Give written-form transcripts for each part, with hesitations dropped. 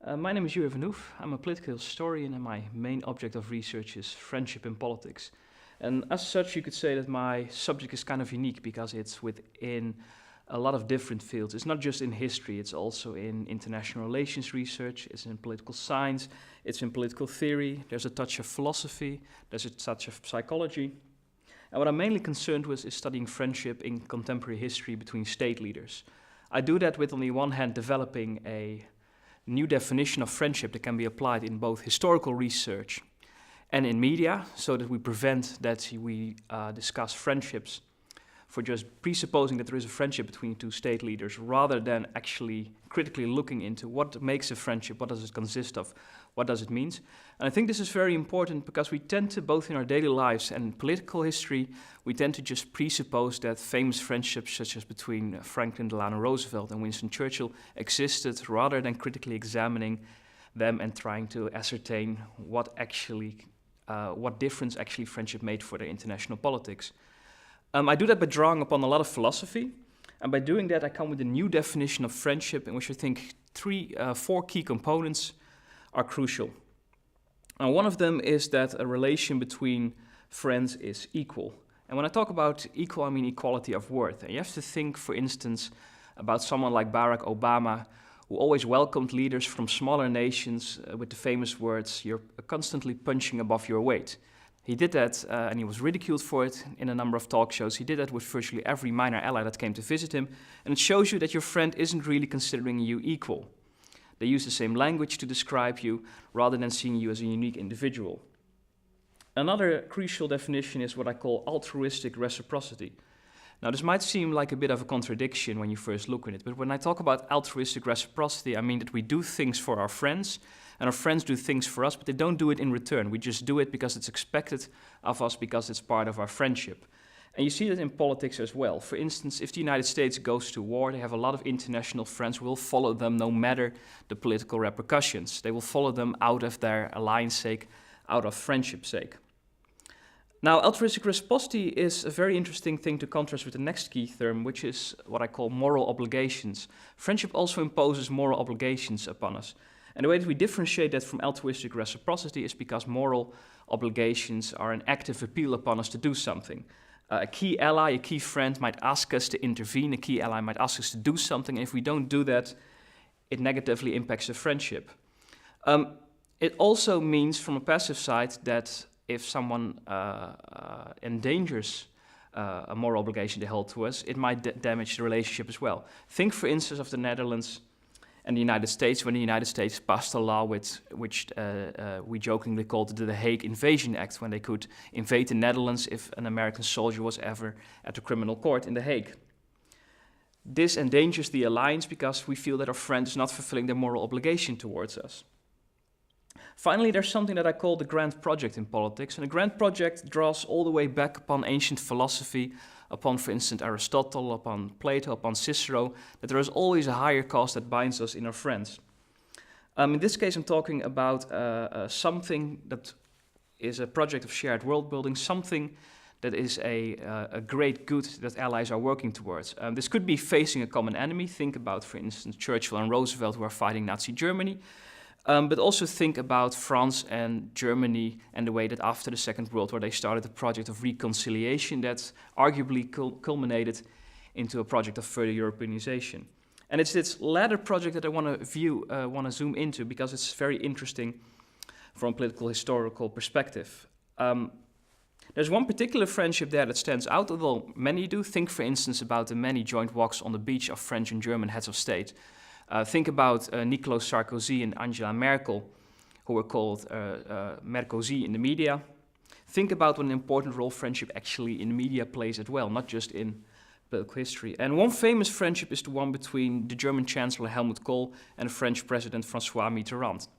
My name is Yuri van Hoef. I'm a political historian and my main object of research is friendship in politics. And as such, you could say that my subject is kind of unique because it's within a lot of different fields. It's not just in history, it's also in international relations research, it's in political science, it's in political theory, there's a touch of philosophy, there's a touch of psychology. And what I'm mainly concerned with is studying friendship in contemporary history between state leaders. I do that with, on the one hand, developing a new definition of friendship that can be applied in both historical research and in media, so that we prevent that we discuss friendships for just presupposing that there is a friendship between two state leaders, rather than actually critically looking into what makes a friendship, what does it consist of, what does it mean. And I think this is very important because we tend to, both in our daily lives and in political history, we tend to just presuppose that famous friendships such as between Franklin Delano Roosevelt and Winston Churchill existed, rather than critically examining them and trying to ascertain what difference actually friendship made for their international politics. I do that by drawing upon a lot of philosophy, and by doing that I come with a new definition of friendship in which I think four key components are crucial. And one of them is that a relation between friends is equal. And when I talk about equal, I mean equality of worth. And you have to think, for instance, about someone like Barack Obama, who always welcomed leaders from smaller nations with the famous words, "You're constantly punching above your weight." He did that, and he was ridiculed for it in a number of talk shows. He did that with virtually every minor ally that came to visit him, and it shows you that your friend isn't really considering you equal. They use the same language to describe you, rather than seeing you as a unique individual. Another crucial definition is what I call altruistic reciprocity. Now, this might seem like a bit of a contradiction when you first look at it, but when I talk about altruistic reciprocity, I mean that we do things for our friends, and our friends do things for us, but they don't do it in return. We just do it because it's expected of us, because it's part of our friendship. And you see that in politics as well. For instance, if the United States goes to war, they have a lot of international friends who will follow them no matter the political repercussions. They will follow them out of their alliance sake, out of friendship's sake. Now, altruistic reciprocity is a very interesting thing to contrast with the next key term, which is what I call moral obligations. Friendship also imposes moral obligations upon us. And the way that we differentiate that from altruistic reciprocity is because moral obligations are an active appeal upon us to do something. A key ally, a key friend might ask us to intervene, a key ally might ask us to do something, and if we don't do that, it negatively impacts the friendship. It also means, from a passive side, that if someone endangers a moral obligation they hold to us, it might damage the relationship as well. Think, for instance, of the Netherlands and the United States, when the United States passed a law which we jokingly called the Hague Invasion Act, when they could invade the Netherlands if an American soldier was ever at the criminal court in The Hague. This endangers the alliance because we feel that our friend is not fulfilling their moral obligation towards us. Finally, there's something that I call the grand project in politics, and the grand project draws all the way back upon ancient philosophy, upon, for instance, Aristotle, upon Plato, upon Cicero, that there is always a higher cause that binds us in our friends. In this case, I'm talking about something that is a project of shared world building, something that is a great good that allies are working towards. This could be facing a common enemy. Think about, for instance, Churchill and Roosevelt, who are fighting Nazi Germany. But also think about France and Germany and the way that after the Second World War they started a project of reconciliation that arguably culminated into a project of further Europeanization. And it's this latter project that I want to zoom into because it's very interesting from a political historical perspective. There's one particular friendship there that stands out, although many do. Think, for instance, about the many joint walks on the beach of French and German heads of state. Think about Nicolas Sarkozy and Angela Merkel, who were called Merkozy in the media. Think about what an important role friendship actually in the media plays as well, not just in political history. And one famous friendship is the one between the German Chancellor Helmut Kohl and the French President François Mitterrand.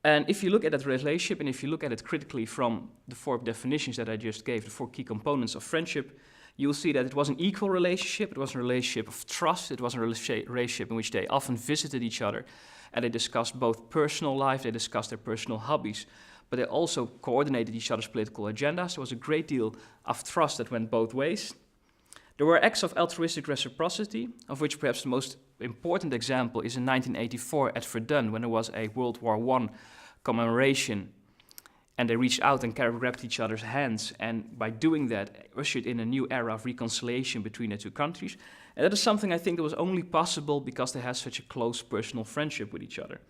And if you look at that relationship, and if you look at it critically from the four definitions that I just gave, the four key components of friendship, you'll see that it was an equal relationship, it was a relationship of trust, it was a relationship in which they often visited each other, and they discussed both personal life, they discussed their personal hobbies, but they also coordinated each other's political agendas. There was a great deal of trust that went both ways. There were acts of altruistic reciprocity, of which perhaps the most important example is in 1984 at Verdun, when there was a World War I commemoration, and they reached out and grabbed each other's hands, and by doing that, ushered in a new era of reconciliation between the two countries. And that is something I think that was only possible because they had such a close personal friendship with each other.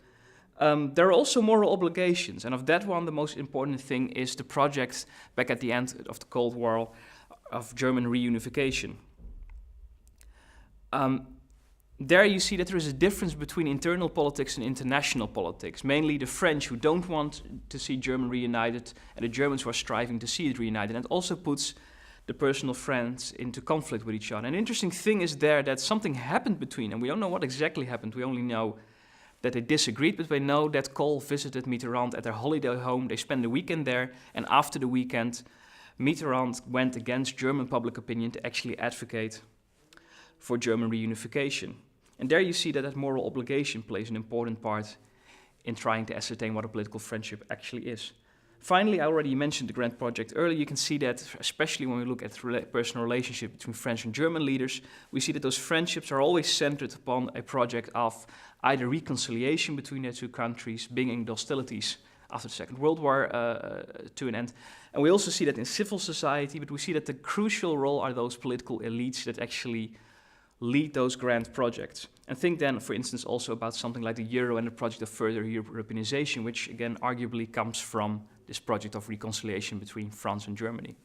There are also moral obligations, and of that one, the most important thing is the project back at the end of the Cold War of German reunification. There you see that there is a difference between internal politics and international politics, mainly the French who don't want to see Germany reunited and the Germans who are striving to see it reunited, and it also puts the personal friends into conflict with each other. And an interesting thing is there that something happened between them. We don't know what exactly happened, we only know that they disagreed, but we know that Kohl visited Mitterrand at their holiday home, they spent the weekend there, and after the weekend, Mitterrand went against German public opinion to actually advocate for German reunification. And there you see that moral obligation plays an important part in trying to ascertain what a political friendship actually is. Finally, I already mentioned the Grand Project earlier. You can see that, especially when we look at personal relationship between French and German leaders, we see that those friendships are always centered upon a project of either reconciliation between the two countries, bringing the hostilities after the Second World War to an end. And we also see that in civil society, but we see that the crucial role are those political elites that actually lead those grand projects. And think then, for instance, also about something like the Euro and the project of further Europeanization, which again arguably comes from this project of reconciliation between France and Germany.